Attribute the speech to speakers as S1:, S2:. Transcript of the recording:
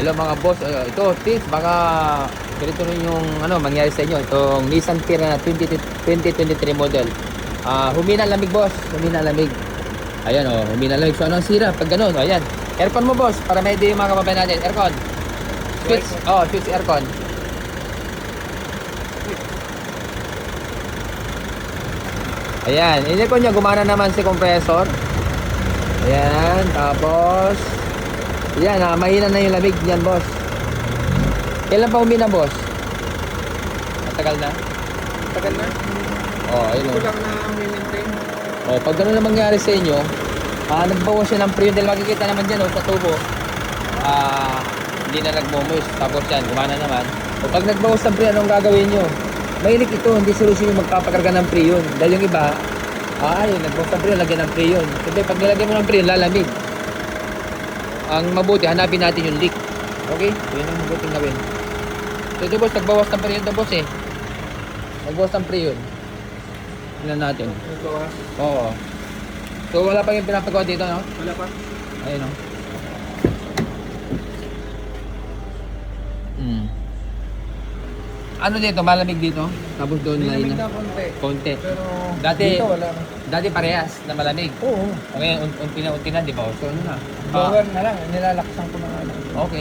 S1: Hello mga boss, ito tips, baka ganito rin yung mangyari sa inyo. Itong Nissan Terra na 2023 model. Humina lamig boss, humina lamig. Ayan humina lamig. So anong sira pag ganun? Ayan. Aircon mo boss, para may idea yung mga kababayan natin. Aircon. Switch, switch aircon. Ayan, in-aircon niya, gumana naman si compressor. Ayan, tapos yan, mahina na yung lamig niyan, boss. Kailan pa humina, boss? Matagal na?
S2: Tagal na.
S1: Ayun.
S2: Kulang na ang maintain.
S1: Pag gano'n na mangyari sa inyo, nagbawas siya ng pre dahil makikita naman dyan, sa tubo. Hindi na nagmumoist. Tapos yan, gumana naman. Pag nagbawas ng pre, anong gagawin nyo? Mahilig ito, hindi solusyon yung magpapakarga ng pre yun. Dahil yung iba, nagbawas ng pre, lagyan ng pre yun. Kasi pag nilagyan mo ng pre, lalamig. Ang mabuti, hanapin natin yung leak. Okay? Yun ang mabuting gawin. So ito boss, nagbawas ng pre yun ito boss Nagbawas ng pre yun. Tingnan natin.
S2: Nagbawas?
S1: Oo. So wala pa yung pinapagawa dito, no?
S2: Wala pa.
S1: Ayun, no? Ano dito? Malamig dito? Tapos doon na
S2: Malamig na konti.
S1: konti.
S2: Pero
S1: Dati,
S2: dito wala na.
S1: dati parehas na malamig.
S2: Oo.
S1: Okay, unti na, di ba? So ano na?
S2: Lower na lang. Nilalaksan ko na nga lang.
S1: Okay.